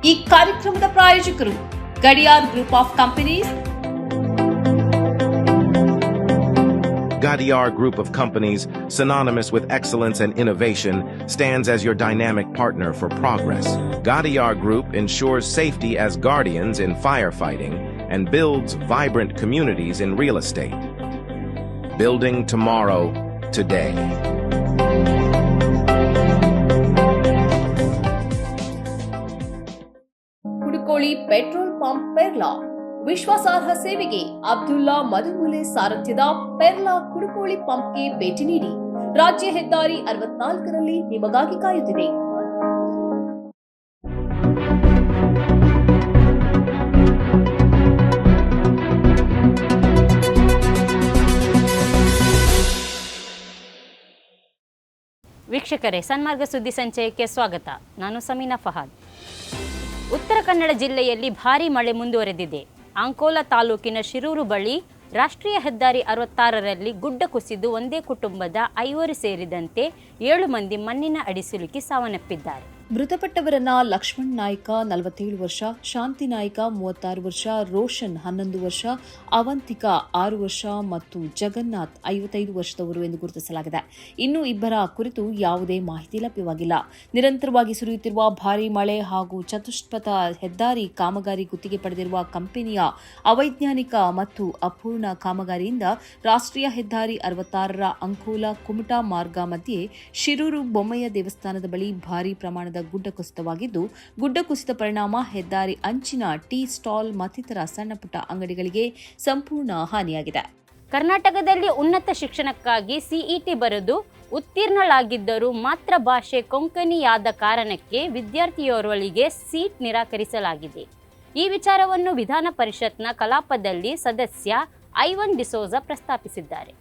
ಈ ಕಾರ್ಯಕ್ರಮದ ಪ್ರಾಯೋಜಕರು Gadiyar group of companies. Gadiar Group of Companies, synonymous with excellence and innovation, stands as your dynamic partner for progress. Gadiar Group ensures safety as guardians in firefighting and builds vibrant communities in real estate. Building tomorrow, today. Kudukoli petrol pump Perla ವಿಶ್ವಾಸಾರ್ಹ ಸೇವೆಗೆ ಅಬ್ದುಲ್ಲಾ ಮಧುಮೂಲೆ ಸಾರಥ್ಯದ ಪೆರ್ಲಾ ಕುಡುಕೋಳಿ ಪಂಪ್ಗೆ ಭೇಟಿ ನೀಡಿ. ರಾಜ್ಯ ಹೆದ್ದಾರಿ 64ರಲ್ಲಿ ನಿಮಗಾಗಿ ಕಾಯುತ್ತಿದೆ. ವೀಕ್ಷಕರೇ, ಸನ್ಮಾರ್ಗ ಸುದ್ದಿ ಸಂಚಯಕ್ಕೆ ಸ್ವಾಗತ. ನಾನು ಸಮೀನಾ ಫಹಾದ್. ಉತ್ತರ ಕನ್ನಡ ಜಿಲ್ಲೆಯಲ್ಲಿ ಭಾರೀ ಮಳೆ ಮುಂದುವರೆದಿದೆ. ಅಂಕೋಲಾ ತಾಲೂಕಿನ ಶಿರೂರು ಬಳಿ ರಾಷ್ಟ್ರೀಯ ಹೆದ್ದಾರಿ 66ರಲ್ಲಿ ಗುಡ್ಡ ಕುಸಿದು ಒಂದೇ ಕುಟುಂಬದ 5 ಸೇರಿದಂತೆ 7 ಮಂದಿ ಮಣ್ಣಿನ ಅಡಿ ಸಿಲುಕಿ ಸಾವನ್ನಪ್ಪಿದ್ದಾರೆ. ಮೃತಪಟ್ಟವರನ್ನ ಲಕ್ಷ್ಮಣ್ ನಾಯ್ಕ 47 ವರ್ಷ, ಶಾಂತಿ ನಾಯ್ಕ 36 ವರ್ಷ, ರೋಷನ್ 11 ವರ್ಷ, ಅವಂತಿಕಾ 6 ವರ್ಷ ಮತ್ತು ಜಗನ್ನಾಥ್ 55 ವರ್ಷದವರು ಎಂದು ಗುರುತಿಸಲಾಗಿದೆ. ಇನ್ನು ಇಬ್ಬರ ಕುರಿತು ಯಾವುದೇ ಮಾಹಿತಿ ಲಭ್ಯವಾಗಿಲ್ಲ. ನಿರಂತರವಾಗಿ ಸುರಿಯುತ್ತಿರುವ ಭಾರೀ ಮಳೆ ಹಾಗೂ ಚತುಷ್ಪಥ ಹೆದ್ದಾರಿ ಕಾಮಗಾರಿ ಗುತ್ತಿಗೆ ಪಡೆದಿರುವ ಕಂಪನಿಯ ಅವೈಜ್ಞಾನಿಕ ಮತ್ತು ಅಪೂರ್ಣ ಕಾಮಗಾರಿಯಿಂದ ರಾಷ್ಟ್ರೀಯ ಹೆದ್ದಾರಿ 66ರ ಅಂಕೋಲಾ ಕುಮಟಾ ಮಾರ್ಗ ಮಧ್ಯೆ ಶಿರೂರು ಬೊಮ್ಮಯ್ಯ ದೇವಸ್ಥಾನದ ಬಳಿ ಭಾರೀ ಪ್ರಮಾಣದ ಗುಡ್ಡ ಕುಸಿತವಾಗಿದ್ದು, ಗುಡ್ಡ ಕುಸಿತ ಪರಿಣಾಮ ಹೆದ್ದಾರಿ ಅಂಚಿನ ಟೀ ಸ್ಟಾಲ್ ಮತ್ತಿತರ ಸಣ್ಣಪುಟ್ಟ ಅಂಗಡಿಗಳಿಗೆ ಸಂಪೂರ್ಣ ಹಾನಿಯಾಗಿದೆ. ಕರ್ನಾಟಕದಲ್ಲಿ ಉನ್ನತ ಶಿಕ್ಷಣಕ್ಕಾಗಿ ಸಿಇಟಿ ಬರೆದು ಉತ್ತೀರ್ಣಳಾಗಿದ್ದರೂ ಮಾತೃ ಭಾಷೆ ಕೊಂಕಣಿಯಾದ ಕಾರಣಕ್ಕೆ ವಿದ್ಯಾರ್ಥಿಯೋರ್ವಳಿಗೆ ಸೀಟ್ ನಿರಾಕರಿಸಲಾಗಿದೆ. ಈ ವಿಚಾರವನ್ನು ವಿಧಾನ ಪರಿಷತ್ನ ಕಲಾಪದಲ್ಲಿ ಸದಸ್ಯ ಐವನ್ ಡಿಸೋಜಾ ಪ್ರಸ್ತಾಪಿಸಿದ್ದಾರೆ.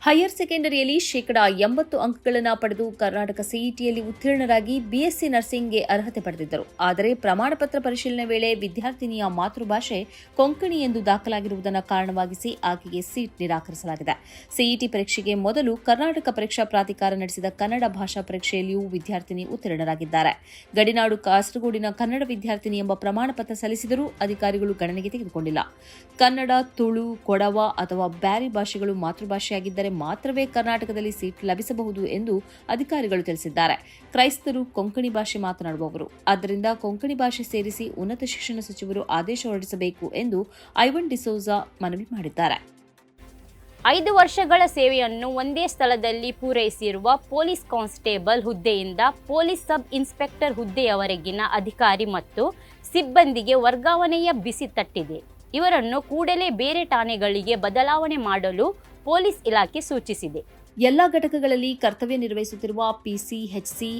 ಹೈಯರ್ ಸೆಕೆಂಡರಿಯಲ್ಲಿ 80% ಅಂಕಗಳನ್ನು ಪಡೆದು ಕರ್ನಾಟಕ ಸಿಇಟಿಯಲ್ಲಿ ಉತ್ತೀರ್ಣರಾಗಿ ಬಿಎಸ್ಸಿ ನರ್ಸಿಂಗ್ಗೆ ಅರ್ಹತೆ ಪಡೆದಿದ್ದರು. ಆದರೆ ಪ್ರಮಾಣ ಪತ್ರ ಪರಿಶೀಲನೆ ವೇಳೆ ವಿದ್ಯಾರ್ಥಿನಿಯ ಮಾತೃಭಾಷೆ ಕೊಂಕಣಿ ಎಂದು ದಾಖಲಾಗಿರುವುದನ್ನು ಕಾರಣವಾಗಿಸಿ ಆಕೆಗೆ ಸೀಟ್ ನಿರಾಕರಿಸಲಾಗಿದೆ. ಸಿಇಟಿ ಪರೀಕ್ಷೆಗೆ ಮೊದಲು ಕರ್ನಾಟಕ ಪರೀಕ್ಷಾ ಪ್ರಾಧಿಕಾರ ನಡೆಸಿದ ಕನ್ನಡ ಭಾಷಾ ಪರೀಕ್ಷೆಯಲ್ಲಿಯೂ ವಿದ್ಯಾರ್ಥಿನಿ ಉತ್ತೀರ್ಣರಾಗಿದ್ದಾರೆ. ಗಡಿನಾಡು ಕಾಸರಗೋಡಿನ ಕನ್ನಡ ವಿದ್ಯಾರ್ಥಿನಿ ಎಂಬ ಪ್ರಮಾಣ ಪತ್ರ ಸಲ್ಲಿಸಿದರೂ ಅಧಿಕಾರಿಗಳು ಗಣನೆಗೆ ತೆಗೆದುಕೊಂಡಿಲ್ಲ. ಕನ್ನಡ, ತುಳು, ಕೊಡವ ಅಥವಾ ಬ್ಯಾರಿ ಭಾಷೆಗಳು ಮಾತೃಭಾಷೆಯಾಗಿದ್ದರೆ ಮಾತ್ರವೇ ಕರ್ನಾಟಕದಲ್ಲಿ ಸೀಟ್ ಲಭಿಸಬಹುದು ಎಂದು ಅಧಿಕಾರಿಗಳು ತಿಳಿಸಿದ್ದಾರೆ. ಕ್ರೈಸ್ತರು ಕೊಂಕಣಿ ಭಾಷೆ ಮಾತನಾಡುವವರು, ಆದ್ದರಿಂದ ಕೊಂಕಣಿ ಭಾಷೆ ಸೇರಿಸಿ ಉನ್ನತ ಶಿಕ್ಷಣ ಸಚಿವರು ಆದೇಶ ಹೊರಡಿಸಬೇಕು ಎಂದು ಐವನ್ ಡಿಸೋಜಾ ಮನವಿ ಮಾಡಿದ್ದಾರೆ. 5 ವರ್ಷಗಳ ಸೇವೆಯನ್ನು ಒಂದೇ ಸ್ಥಳದಲ್ಲಿ ಪೂರೈಸಿರುವ ಪೊಲೀಸ್ ಕಾನ್ಸ್ಟೇಬಲ್ ಹುದ್ದೆಯಿಂದ ಪೊಲೀಸ್ ಸಬ್ ಇನ್ಸ್ಪೆಕ್ಟರ್ ಹುದ್ದೆಯವರೆಗಿನ ಅಧಿಕಾರಿ ಮತ್ತು ಸಿಬ್ಬಂದಿಗೆ ವರ್ಗಾವಣೆಯ ಬಿಸಿ ತಟ್ಟಿದೆ. ಇವರನ್ನು ಕೂಡಲೇ ಬೇರೆ ಠಾಣೆಗಳಿಗೆ ಬದಲಾವಣೆ ಮಾಡಲು ಪೊಲೀಸ್ ಇಲಾಖೆ ಸೂಚಿಸಿದೆ. ಎಲ್ಲಾ ಘಟಕಗಳಲ್ಲಿ ಕರ್ತವ್ಯ ನಿರ್ವಹಿಸುತ್ತಿರುವ ಪಿಸಿಎಚ್ಸಿ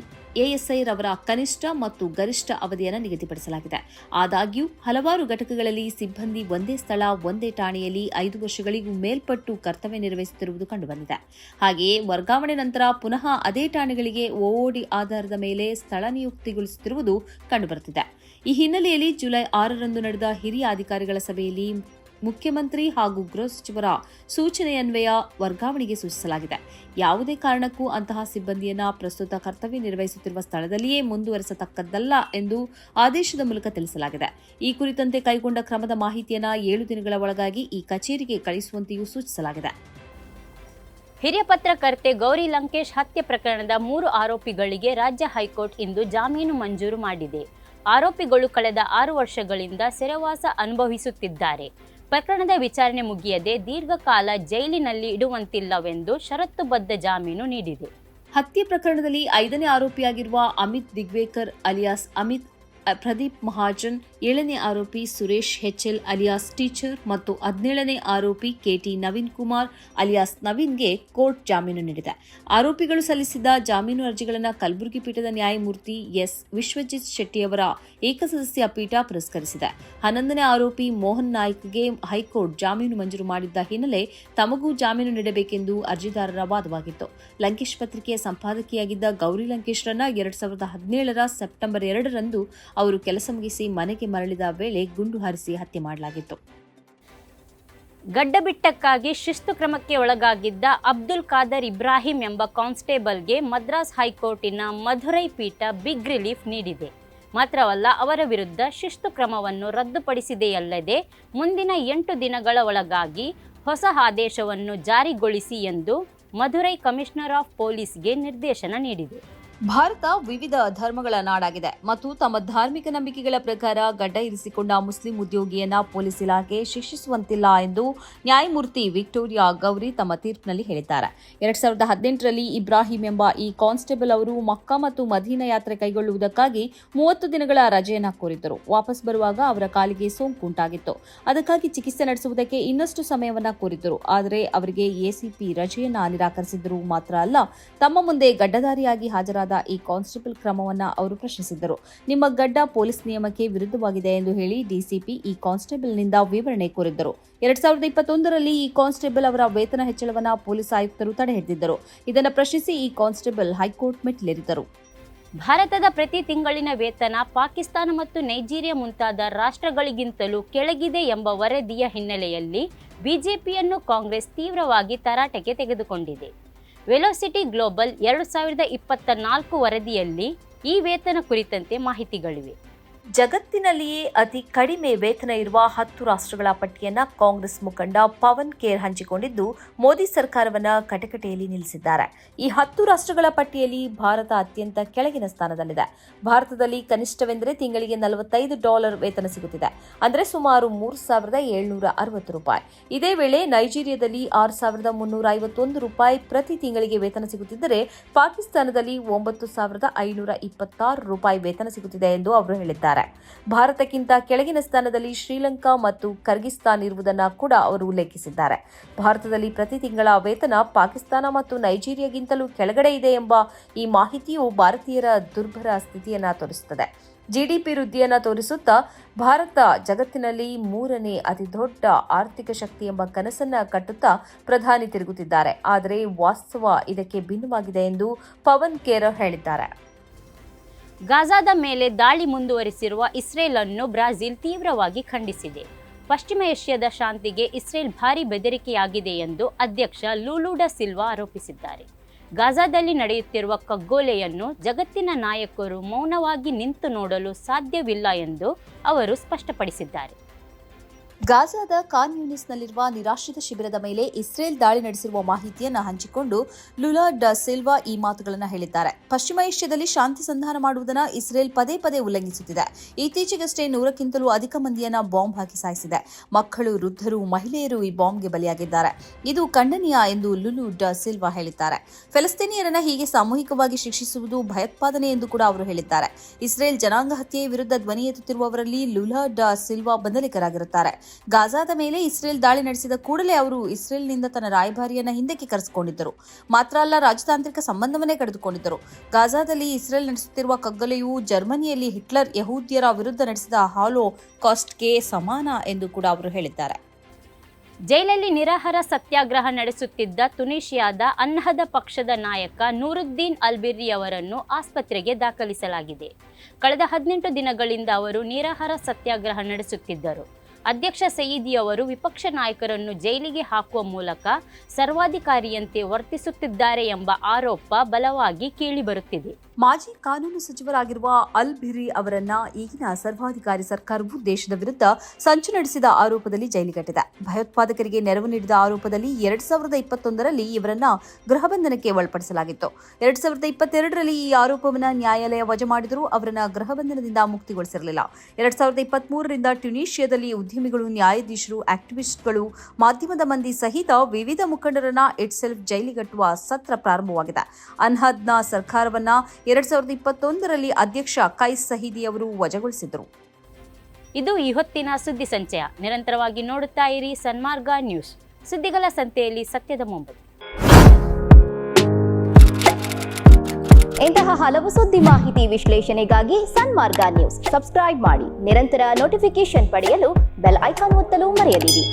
ಎಎಸ್ಐ ರವರ ಕನಿಷ್ಠ ಮತ್ತು ಗರಿಷ್ಠ ಅವಧಿಯನ್ನು ನಿಗದಿಪಡಿಸಲಾಗಿದೆ. ಆದಾಗ್ಯೂ ಹಲವಾರು ಘಟಕಗಳಲ್ಲಿ ಸಿಬ್ಬಂದಿ ಒಂದೇ ಸ್ಥಳ, ಒಂದೇ ಠಾಣೆಯಲ್ಲಿ 5 ವರ್ಷಗಳಿಗೂ ಮೇಲ್ಪಟ್ಟು ಕರ್ತವ್ಯ ನಿರ್ವಹಿಸುತ್ತಿರುವುದು ಕಂಡುಬಂದಿದೆ. ಹಾಗೆಯೇ ವರ್ಗಾವಣೆ ನಂತರ ಪುನಃ ಅದೇ ಠಾಣೆಗಳಿಗೆ ಒಒಡಿ ಆಧಾರದ ಮೇಲೆ ಸ್ಥಳ ನಿಯುಕ್ತಿಗೊಳಿಸುತ್ತಿರುವುದು ಕಂಡುಬರುತ್ತಿದೆ. ಈ ಹಿನ್ನೆಲೆಯಲ್ಲಿ ಜುಲೈ 6ರಂದು ನಡೆದ ಹಿರಿಯ ಅಧಿಕಾರಿಗಳ ಸಭೆಯಲ್ಲಿ ಮುಖ್ಯಮಂತ್ರಿ ಹಾಗೂ ಗೃಹ ಸಚಿವರ ಸೂಚನೆಯನ್ವಯ ವರ್ಗಾವಣೆಗೆ ಸೂಚಿಸಲಾಗಿದೆ. ಯಾವುದೇ ಕಾರಣಕ್ಕೂ ಅಂತಹ ಸಿಬ್ಬಂದಿಯನ್ನ ಪ್ರಸ್ತುತ ಕರ್ತವ್ಯ ನಿರ್ವಹಿಸುತ್ತಿರುವ ಸ್ಥಳದಲ್ಲಿಯೇ ಮುಂದುವರೆಸತಕ್ಕದ್ದಲ್ಲ ಎಂದು ಆದೇಶದ ಮೂಲಕ ತಿಳಿಸಲಾಗಿದೆ. ಈ ಕುರಿತಂತೆ ಕೈಗೊಂಡ ಕ್ರಮದ ಮಾಹಿತಿಯನ್ನು 7 ದಿನಗಳ ಒಳಗಾಗಿ ಈ ಕಚೇರಿಗೆ ಕಳಿಸುವಂತೆಯೂ ಸೂಚಿಸಲಾಗಿದೆ. ಹಿರಿಯ ಪತ್ರಕರ್ತೆ ಗೌರಿ ಲಂಕೇಶ್ ಹತ್ಯೆ ಪ್ರಕರಣದ 3 ಆರೋಪಿಗಳಿಗೆ ರಾಜ್ಯ ಹೈಕೋರ್ಟ್ ಇಂದು ಜಾಮೀನು ಮಂಜೂರು ಮಾಡಿದೆ. ಆರೋಪಿಗಳು ಕಳೆದ 6 ವರ್ಷಗಳಿಂದ ಸೆರೆವಾಸ ಅನುಭವಿಸುತ್ತಿದ್ದಾರೆ. ಪ್ರಕರಣದ ವಿಚಾರಣೆ ಮುಗಿಯದೆ ದೀರ್ಘಕಾಲ ಜೈಲಿನಲ್ಲಿ ಇಡುವಂತಿಲ್ಲವೆಂದು ಷರತ್ತುಬದ್ಧ ಜಾಮೀನು ನೀಡಿದೆ. ಹತ್ಯೆ ಪ್ರಕರಣದಲ್ಲಿ 5ನೇ ಆರೋಪಿಯಾಗಿರುವ ಅಮಿತ್ ದಿಗ್ವೇಕರ್ ಅಲಿಯಾಸ್ ಅಮಿತ್, ಪ್ರದೀಪ್ ಮಹಾಜನ್, 7ನೇ ಆರೋಪಿ ಸುರೇಶ್ ಹೆಚ್ಎಲ್ ಅಲಿಯಾಸ್ ಟೀಚರ್ ಮತ್ತು 17ನೇ ಆರೋಪಿ ಕೆಟಿ ನವೀನ್ ಕುಮಾರ್ ಅಲಿಯಾಸ್ ನವೀನ್ಗೆ ಕೋರ್ಟ್ ಜಾಮೀನು ನೀಡಿದೆ. ಆರೋಪಿಗಳು ಸಲ್ಲಿಸಿದ್ದ ಜಾಮೀನು ಅರ್ಜಿಗಳನ್ನು ಕಲಬುರಗಿ ಪೀಠದ ನ್ಯಾಯಮೂರ್ತಿ ಎಸ್ ವಿಶ್ವಜಿತ್ ಶೆಟ್ಟಿಯವರ ಏಕಸದಸ್ಯ ಪೀಠ ಪುರಸ್ಕರಿಸಿದೆ. 11ನೇ ಆರೋಪಿ ಮೋಹನ್ ನಾಯ್ಕ್ಗೆ ಹೈಕೋರ್ಟ್ ಜಾಮೀನು ಮಂಜೂರು ಮಾಡಿದ್ದ ಹಿನ್ನೆಲೆ ತಮಗೂ ಜಾಮೀನು ನೀಡಬೇಕೆಂದು ಅರ್ಜಿದಾರರ ವಾದವಾಗಿತ್ತು. ಲಂಕೇಶ್ ಪತ್ರಿಕೆಯ ಸಂಪಾದಕಿಯಾಗಿದ್ದ ಗೌರಿ ಲಂಕೇಶ್ರನ್ನ 2017ರ ಸೆಪ್ಟೆಂಬರ್ 2ರಂದು ಅವರು ಕೆಲಸ ಮುಗಿಸಿ ಮನೆಗೆ ಮರಳಿದ ವೇಳೆ ಗುಂಡು ಹಾರಿಸಿ ಹತ್ಯೆ ಮಾಡಲಾಗಿತ್ತು. ಗಡ್ಡಬಿಟ್ಟಕ್ಕಾಗಿ ಶಿಸ್ತು ಕ್ರಮಕ್ಕೆ ಒಳಗಾಗಿದ್ದ ಅಬ್ದುಲ್ ಖಾದರ್ ಇಬ್ರಾಹಿಂ ಎಂಬ ಕಾನ್ಸ್ಟೇಬಲ್ಗೆ ಮದ್ರಾಸ್ ಹೈಕೋರ್ಟಿನ ಮಧುರೈ ಪೀಠ ಬಿಗ್ ರಿಲೀಫ್ ನೀಡಿದೆ. ಮಾತ್ರವಲ್ಲ ಅವರ ವಿರುದ್ಧ ಶಿಸ್ತು ಕ್ರಮವನ್ನು ರದ್ದುಪಡಿಸಿದೆಯಲ್ಲದೆ ಮುಂದಿನ 8 ದಿನಗಳ ಒಳಗಾಗಿ ಹೊಸ ಆದೇಶವನ್ನು ಜಾರಿಗೊಳಿಸಿ ಎಂದು ಮಧುರೈ ಕಮಿಷನರ್ ಆಫ್ ಪೊಲೀಸ್ಗೆ ನಿರ್ದೇಶನ ನೀಡಿದೆ. ಭಾರತ ವಿವಿಧ ಧರ್ಮಗಳ ನಾಡಾಗಿದೆ ಮತ್ತು ತಮ್ಮ ಧಾರ್ಮಿಕ ನಂಬಿಕೆಗಳ ಪ್ರಕಾರ ಗಡ್ಡ ಇರಿಸಿಕೊಂಡ ಮುಸ್ಲಿಂ ಉದ್ಯೋಗಿಯನ್ನ ಪೊಲೀಸ್ ಇಲಾಖೆ ಶಿಕ್ಷಿಸುವಂತಿಲ್ಲ ಎಂದು ನ್ಯಾಯಮೂರ್ತಿ ವಿಕ್ಟೋರಿಯಾ ಗೌರಿ ತಮ್ಮ ತೀರ್ಪಿನಲ್ಲಿ ಹೇಳಿದ್ದಾರೆ. 2018ರಲ್ಲಿ ಇಬ್ರಾಹಿಂ ಎಂಬ ಈ ಕಾನ್ಸ್ಟೇಬಲ್ ಅವರು ಮಕ್ಕಾ ಮತ್ತು ಮದೀನಾ ಯಾತ್ರೆ ಕೈಗೊಳ್ಳುವುದಕ್ಕಾಗಿ 30 ದಿನಗಳ ರಜೆಯನ್ನ ಕೋರಿದ್ದರು. ವಾಪಸ್ ಬರುವಾಗ ಅವರ ಕಾಲಿಗೆ ಸೋಂಕು ಉಂಟಾಗಿತ್ತು. ಅದಕ್ಕಾಗಿ ಚಿಕಿತ್ಸೆ ನಡೆಸುವುದಕ್ಕೆ ಇನ್ನಷ್ಟು ಸಮಯವನ್ನ ಕೋರಿದ್ದರು. ಆದರೆ ಅವರಿಗೆ ಎಸಿಪಿ ರಜೆಯನ್ನ ನಿರಾಕರಿಸಿದ್ದರು. ಮಾತ್ರ ಅಲ್ಲ, ತಮ್ಮ ಮುಂದೆ ಗಡ್ಡಧಾರಿಯಾಗಿ ಹಾಜರಾದ ಈ ಕಾನ್ಸ್ಟೇಬಲ್ ಕ್ರಮವನ್ನ ಅವರು ಪ್ರಶ್ನಿಸಿದ್ದರು. ನಿಮ್ಮ ಗಡ್ಡ ಪೊಲೀಸ್ ನಿಯಮಕ್ಕೆ ವಿರುದ್ಧವಾಗಿದೆ ಎಂದು ಹೇಳಿ ಡಿಸಿಪಿ ಈ ಕಾನ್ಸ್ಟೇಬಲ್ನಿಂದ ವಿವರಣೆ ಕೋರಿದ್ದರು. 2021ರಲ್ಲಿ ಈ ಕಾನ್ಸ್ಟೇಬಲ್ ಅವರ ವೇತನ ಹೆಚ್ಚಳವನ್ನ ಪೊಲೀಸ್ ಆಯುಕ್ತರು ತಡೆಹಿಡಿದಿದ್ದರು. ಇದನ್ನು ಪ್ರಶ್ನಿಸಿ ಈ ಕಾನ್ಸ್ಟೇಬಲ್ ಹೈಕೋರ್ಟ್ ಮೆಟ್ಟಿಲೇರಿದ್ದರು. ಭಾರತದ ಪ್ರತಿ ತಿಂಗಳಿನ ವೇತನ ಪಾಕಿಸ್ತಾನ ಮತ್ತು ನೈಜೀರಿಯಾ ಮುಂತಾದ ರಾಷ್ಟ್ರಗಳಿಗಿಂತಲೂ ಕೆಳಗಿದೆ ಎಂಬ ವರದಿಯ ಹಿನ್ನೆಲೆಯಲ್ಲಿ ಬಿಜೆಪಿಯನ್ನು ಕಾಂಗ್ರೆಸ್ ತೀವ್ರವಾಗಿ ತರಾಟೆಗೆ ತೆಗೆದುಕೊಂಡಿದೆ. ವೆಲೋಸಿಟಿ ಗ್ಲೋಬಲ್ 2024 ವರದಿಯಲ್ಲಿ ಈ ವೇತನ ಕುರಿತಂತೆ ಮಾಹಿತಿಗಳಿವೆ. ಜಗತ್ತಿನಲ್ಲಿಯೇ ಅತಿ ಕಡಿಮೆ ವೇತನ ಇರುವ 10 ರಾಷ್ಟ್ರಗಳ ಪಟ್ಟಿಯನ್ನು ಕಾಂಗ್ರೆಸ್ ಮುಖಂಡ ಪವನ್ ಖೇರ್ ಹಂಚಿಕೊಂಡಿದ್ದು ಮೋದಿ ಸರ್ಕಾರವನ್ನು ಕಟಕಟೆಯಲ್ಲಿ ನಿಲ್ಲಿಸಿದ್ದಾರೆ. ಈ 10 ರಾಷ್ಟ್ರಗಳ ಪಟ್ಟಿಯಲ್ಲಿ ಭಾರತ ಅತ್ಯಂತ ಕೆಳಗಿನ ಸ್ಥಾನದಲ್ಲಿದೆ. ಭಾರತದಲ್ಲಿ ಕನಿಷ್ಠವೆಂದರೆ ತಿಂಗಳಿಗೆ $45 ವೇತನ ಸಿಗುತ್ತಿದೆ, ಅಂದರೆ ಸುಮಾರು $3,760. ಇದೇ ವೇಳೆ ನೈಜೀರಿಯಾದಲ್ಲಿ $6,351 ಪ್ರತಿ ತಿಂಗಳಿಗೆ ವೇತನ ಸಿಗುತ್ತಿದ್ದರೆ ಪಾಕಿಸ್ತಾನದಲ್ಲಿ $9,526 ವೇತನ ಸಿಗುತ್ತಿದೆ ಎಂದು ಅವರು ಹೇಳಿದ್ದಾರೆ. ಭಾರತಕ್ಕಿಂತ ಕೆಳಗಿನ ಸ್ಥಾನದಲ್ಲಿ ಶ್ರೀಲಂಕಾ ಮತ್ತು ಕರ್ಗಿಸ್ತಾನ್ ಇರುವುದನ್ನು ಕೂಡ ಅವರು ಉಲ್ಲೇಖಿಸಿದ್ದಾರೆ. ಭಾರತದಲ್ಲಿ ಪ್ರತಿ ತಿಂಗಳ ವೇತನ ಪಾಕಿಸ್ತಾನ ಮತ್ತು ನೈಜೀರಿಯಾಗಿಂತಲೂ ಕೆಳಗಡೆ ಇದೆ ಎಂಬ ಈ ಮಾಹಿತಿಯು ಭಾರತೀಯರ ದುರ್ಭರ ಸ್ಥಿತಿಯನ್ನು ತೋರಿಸುತ್ತದೆ. ಜಿಡಿಪಿ ವೃದ್ಧಿಯನ್ನು ತೋರಿಸುತ್ತಾ ಭಾರತ ಜಗತ್ತಿನಲ್ಲಿ 3ನೇ ಅತಿದೊಡ್ಡ ಆರ್ಥಿಕ ಶಕ್ತಿ ಎಂಬ ಕನಸನ್ನ ಕಟ್ಟುತ್ತಾ ಪ್ರಧಾನಿ ತಿರುಗುತ್ತಿದ್ದಾರೆ. ಆದರೆ ವಾಸ್ತವ ಇದಕ್ಕೆ ಭಿನ್ನವಾಗಿದೆ ಎಂದು ಪವನ್ ಖೇರ್ ಹೇಳಿದ್ದಾರೆ. ಗಾಜಾದ ಮೇಲೆ ದಾಳಿ ಮುಂದುವರಿಸಿರುವ ಇಸ್ರೇಲ್ ಅನ್ನು ಬ್ರಾಜಿಲ್ ತೀವ್ರವಾಗಿ ಖಂಡಿಸಿದೆ. ಪಶ್ಚಿಮ ಏಷ್ಯಾದ ಶಾಂತಿಗೆ ಇಸ್ರೇಲ್ ಭಾರೀ ಬೆದರಿಕೆಯಾಗಿದೆ ಎಂದು ಅಧ್ಯಕ್ಷ ಲೂಲಾ ಡ ಸಿಲ್ವಾ ಆರೋಪಿಸಿದ್ದಾರೆ. ಗಾಜಾದಲ್ಲಿ ನಡೆಯುತ್ತಿರುವ ಕಗ್ಗೊಲೆಯನ್ನು ಜಗತ್ತಿನ ನಾಯಕರು ಮೌನವಾಗಿ ನಿಂತು ನೋಡಲು ಸಾಧ್ಯವಿಲ್ಲ ಎಂದು ಅವರು ಸ್ಪಷ್ಟಪಡಿಸಿದ್ದಾರೆ. ಗಾಜಾದ ಖಾನ್ ಯೂನಿಸ್ನಲ್ಲಿರುವ ನಿರಾಶ್ರಿತ ಶಿಬಿರದ ಮೇಲೆ ಇಸ್ರೇಲ್ ದಾಳಿ ನಡೆಸಿರುವ ಮಾಹಿತಿಯನ್ನು ಹಂಚಿಕೊಂಡು ಲೂಲಾ ಡ ಸಿಲ್ವಾ ಈ ಮಾತುಗಳನ್ನು ಹೇಳಿದ್ದಾರೆ. ಪಶ್ಚಿಮ ಏಷ್ಯಾದಲ್ಲಿ ಶಾಂತಿ ಸಂಧಾನ ಮಾಡುವುದನ್ನು ಇಸ್ರೇಲ್ ಪದೇ ಪದೇ ಉಲ್ಲಂಘಿಸುತ್ತಿದೆ. ಇತ್ತೀಚೆಗಷ್ಟೇ 100ಕ್ಕಿಂತಲೂ ಅಧಿಕ ಮಂದಿಯನ್ನು ಬಾಂಬ್ ಹಾಕಿ ಸಾಯಿಸಿದೆ. ಮಕ್ಕಳು, ವೃದ್ಧರು, ಮಹಿಳೆಯರು ಈ ಬಾಂಬ್ಗೆ ಬಲಿಯಾಗಿದ್ದಾರೆ. ಇದು ಖಂಡನೀಯ ಎಂದು ಲೂಲಾ ಡ ಸಿಲ್ವಾ ಹೇಳಿದ್ದಾರೆ. ಫೆಲಸ್ತೀನಿಯರನ್ನು ಹೀಗೆ ಸಾಮೂಹಿಕವಾಗಿ ಶಿಕ್ಷಿಸುವುದು ಭಯೋತ್ಪಾದನೆ ಎಂದು ಕೂಡ ಅವರು ಹೇಳಿದ್ದಾರೆ. ಇಸ್ರೇಲ್ ಜನಾಂಗ ಹತ್ಯೆಯ ವಿರುದ್ಧ ಧ್ವನಿ ಎತ್ತುತ್ತಿರುವವರಲ್ಲಿ ಲೂಲಾ ಡ ಸಿಲ್ವಾ ಬೆಂಬಲಿಗರಾಗಿರುತ್ತಾರೆ. ಗಾಜಾದ ಮೇಲೆ ಇಸ್ರೇಲ್ ದಾಳಿ ನಡೆಸಿದ ಕೂಡಲೇ ಅವರು ಇಸ್ರೇಲ್ನಿಂದ ತನ್ನ ರಾಯಭಾರಿಯನ್ನ ಹಿಂದಕ್ಕೆ ಕರೆಸಿಕೊಂಡಿದ್ದರು. ಮಾತ್ರ ಅಲ್ಲ, ರಾಜತಾಂತ್ರಿಕ ಸಂಬಂಧವನ್ನೇ ಕಡಿದುಕೊಂಡಿದ್ದರು. ಗಾಜಾದಲ್ಲಿ ಇಸ್ರೇಲ್ ನಡೆಸುತ್ತಿರುವ ಕಗ್ಗೊಲೆಯು ಜರ್ಮನಿಯಲ್ಲಿ ಹಿಟ್ಲರ್ ಯಹೂದ್ಯರ ವಿರುದ್ಧ ನಡೆಸಿದ ಹಾಲೋಕಾಸ್ಟ್ಗೆ ಸಮಾನ ಎಂದು ಕೂಡ ಅವರು ಹೇಳಿದ್ದಾರೆ. ಜೈಲಲ್ಲಿ ನಿರಾಹಾರ ಸತ್ಯಾಗ್ರಹ ನಡೆಸುತ್ತಿದ್ದ ತುನಿಷಿಯಾದ ಅನ್ನಹದ ಪಕ್ಷದ ನಾಯಕ ನೂರುದ್ದೀನ್ ಅಲ್ಬಿರಿ ಅವರನ್ನು ಆಸ್ಪತ್ರೆಗೆ ದಾಖಲಿಸಲಾಗಿದೆ. ಕಳೆದ 18 ದಿನಗಳಿಂದ ಅವರು ನಿರಾಹಾರ ಸತ್ಯಾಗ್ರಹ ನಡೆಸುತ್ತಿದ್ದರು. ಅಧ್ಯಕ್ಷ ಸಯೀದಿ ಅವರು ವಿಪಕ್ಷ ನಾಯಕರನ್ನು ಜೈಲಿಗೆ ಹಾಕುವ ಮೂಲಕ ಸರ್ವಾಧಿಕಾರಿಯಂತೆ ವರ್ತಿಸುತ್ತಿದ್ದಾರೆ ಎಂಬ ಆರೋಪ ಬಲವಾಗಿ ಕೇಳಿಬರುತ್ತಿದೆ. ಮಾಜಿ ಕಾನೂನು ಸಚಿವರಾಗಿರುವ ಅಲ್ ಬಿರಿ ಅವರನ್ನ ಈಗಿನ ಸರ್ವಾಧಿಕಾರಿ ಸರ್ಕಾರವು ದೇಶದ ವಿರುದ್ಧ ಸಂಚು ನಡೆಸಿದ ಆರೋಪದಲ್ಲಿ ಜೈಲಿಗಟ್ಟಿದೆ. ಭಯೋತ್ಪಾದಕರಿಗೆ ನೆರವು ನೀಡಿದ ಆರೋಪದಲ್ಲಿ 2021ರಲ್ಲಿ ಇವರನ್ನ ಗೃಹಬಂಧನಕ್ಕೆ ಒಳಪಡಿಸಲಾಗಿತ್ತು. 2022ರಲ್ಲಿ ಈ ಆರೋಪವನ್ನು ನ್ಯಾಯಾಲಯ ವಜಾ ಮಾಡಿದರೂ ಅವರನ್ನ ಗೃಹಬಂಧನದಿಂದ ಮುಕ್ತಿಗೊಳಿಸಿರಲಿಲ್ಲ. 2023ರಿಂದ ಟ್ಯುನೀಷಿಯಾದಲ್ಲಿ ಉದ್ಯಮಿಗಳು, ನ್ಯಾಯಾಧೀಶರು, ಆಕ್ಟಿವಿಸ್ಟ್ಗಳು, ಮಾಧ್ಯಮದ ಮಂದಿ ಸಹಿತ ವಿವಿಧ ಮುಖಂಡರನ್ನ ಇಟ್ಸೆಲ್ಫ್ ಜೈಲಿಗಟ್ಟುವ ಸತ್ರ ಪ್ರಾರಂಭವಾಗಿದೆ. ಅನ್ಹದ್ನ ಸರ್ಕಾರವನ್ನ 2021ರಲ್ಲಿ ಅಧ್ಯಕ್ಷ ಕೈಸ್ ಸಯೀದಿ ಅವರು ವಜಾಗೊಳಿಸಿದರು. ಇದು ಈ ಹೊತ್ತಿನ ಸುದ್ದಿ ಸಂಚಯ. ನಿರಂತರವಾಗಿ ನೋಡುತ್ತಾ ಇರಿ ಸನ್ಮಾರ್ಗ ನ್ಯೂಸ್. ಸುದ್ದಿಗಳ ಸಂತೆಯಲ್ಲಿ ಸತ್ಯದ ಮೊಂಬತ್ತು. ಇಂತಹ ಹಲವು ಸುದ್ದಿ ಮಾಹಿತಿ ವಿಶ್ಲೇಷಣೆಗಾಗಿ ಸನ್ಮಾರ್ಗ ನ್ಯೂಸ್ ಸಬ್ಸ್ಕ್ರೈಬ್ ಮಾಡಿ. ನಿರಂತರ ನೋಟಿಫಿಕೇಶನ್ ಪಡೆಯಲು ಬೆಲ್ ಐಕಾನ್ ಒತ್ತಲು ಮರೆಯದಿರಿ.